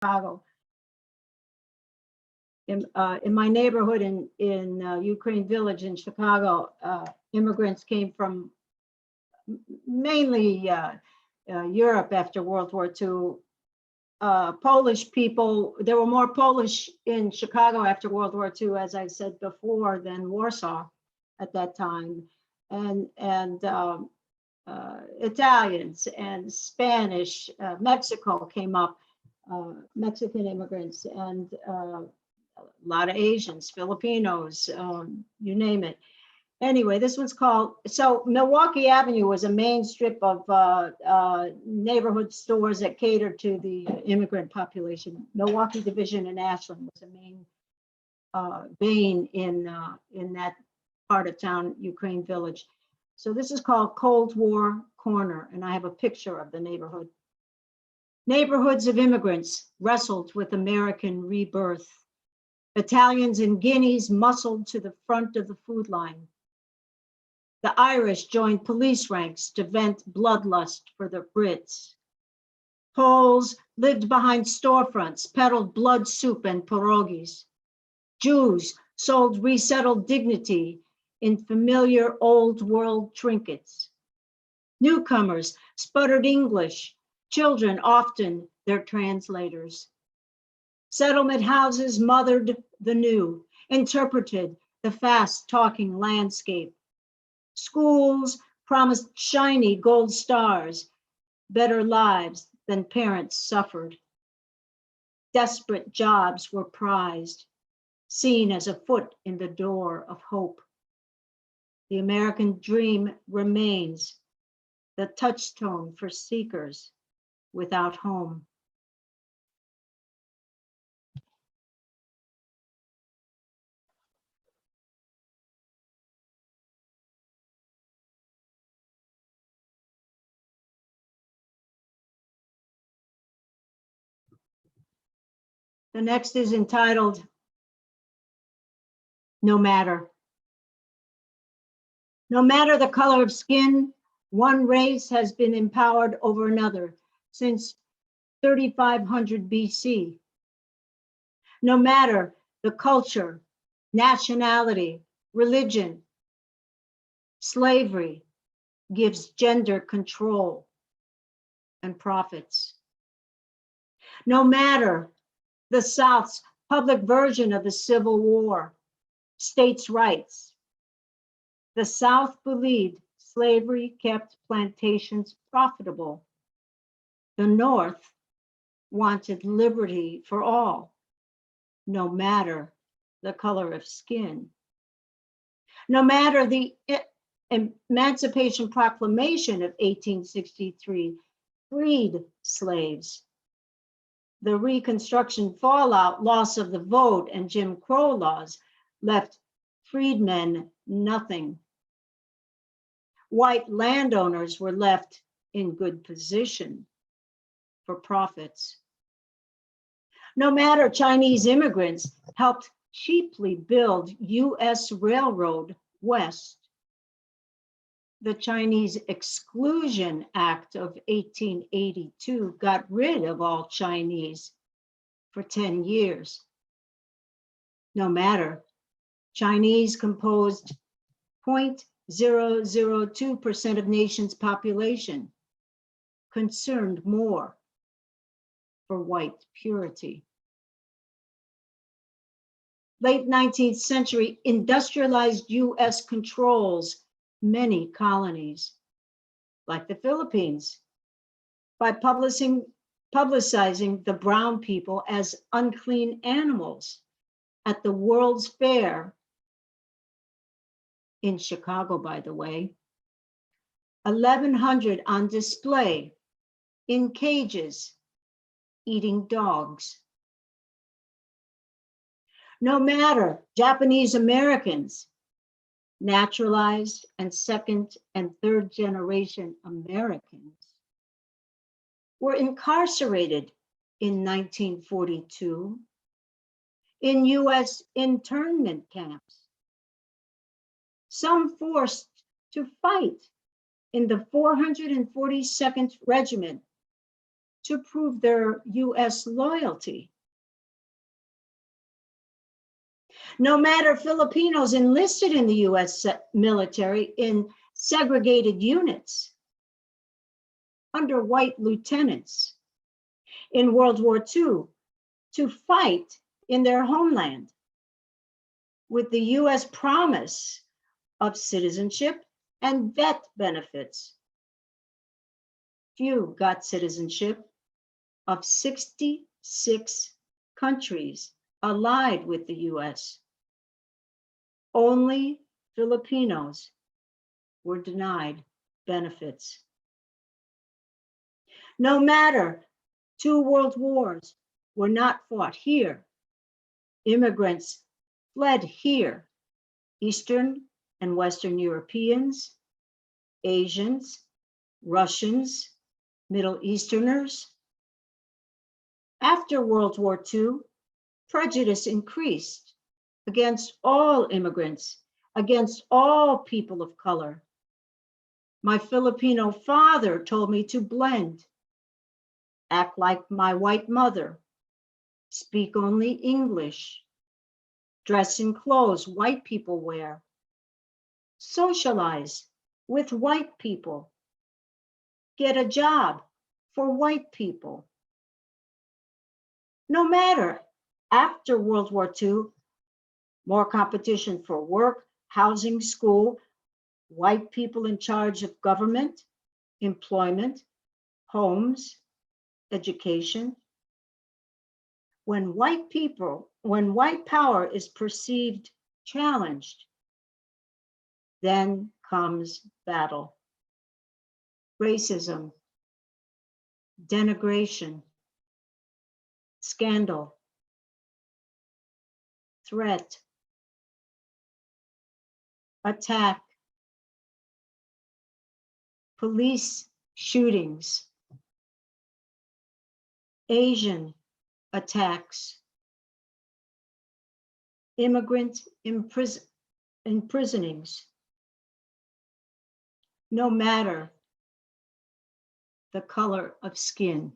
Chicago. In my neighborhood in Ukraine Village in Chicago, immigrants came from mainly Europe after World War II. Polish people, there were more Polish in Chicago after World War II, as I said before, than Warsaw at that time, and Italians and Spanish. Mexico came up, Mexican immigrants, and a lot of Asians, Filipinos, you name it. Anyway, this one's called, so Milwaukee Avenue was a main strip of neighborhood stores that catered to the immigrant population. Milwaukee Division in Ashland was a main vein in that part of town, Ukraine Village. So this is called Cold War Corner, and I have a picture of the neighborhood. Neighborhoods of immigrants wrestled with American rebirth. Italians and Guineas muscled to the front of the food line. The Irish joined police ranks to vent bloodlust for the Brits. Poles lived behind storefronts, peddled blood soup and pierogies. Jews sold resettled dignity in familiar old world trinkets. Newcomers sputtered English, children often their translators. Settlement houses mothered the new, interpreted the fast-talking landscape. Schools promised shiny gold stars, better lives than parents suffered. Desperate jobs were prized, seen as a foot in the door of hope. The American dream remains the touchstone for seekers without home. The next is entitled, No Matter. No matter the color of skin, one race has been empowered over another since 3500 BC. No matter the culture, nationality, religion, slavery gives gender control and profits. No matter the South's public version of the Civil War, states' rights, the South believed slavery kept plantations profitable. The North wanted liberty for all, no matter the color of skin. No matter the Emancipation Proclamation of 1863 freed slaves, the Reconstruction fallout, loss of the vote, and Jim Crow laws left freedmen nothing. White landowners were left in good position for profits. No matter Chinese immigrants helped cheaply build US Railroad West. The Chinese Exclusion Act of 1882 got rid of all Chinese for 10 years. No matter, Chinese composed 0.002% of nation's population, concerned more for white purity. Late 19th century industrialized US controls many colonies, like the Philippines, by publicizing the brown people as unclean animals at the World's Fair in Chicago, by the way. 1,100 on display in cages, eating dogs. No matter Japanese Americans, naturalized and second and third generation Americans, were incarcerated in 1942 in US internment camps. Some forced to fight in the 442nd Regiment to prove their US loyalty. No matter Filipinos enlisted in the US military in segregated units under white lieutenants in World War II to fight in their homeland with the US promise of citizenship and vet benefits. Few got citizenship. Of 66 countries allied with the US, only Filipinos were denied benefits. No matter 2 world wars were not fought here, immigrants fled here, Eastern and Western Europeans, Asians, Russians, Middle Easterners. After World War II, prejudice increased against all immigrants, against all people of color. My Filipino father told me to blend, act like my white mother, speak only English, dress in clothes white people wear, socialize with white people, get a job for white people. No matter, after World War II, more competition for work, housing, school, white people in charge of government, employment, homes, education. When white power is perceived challenged, then comes battle. Racism, denigration, scandal, threat, attack, police shootings, Asian attacks, immigrant imprisonings. No matter the color of skin.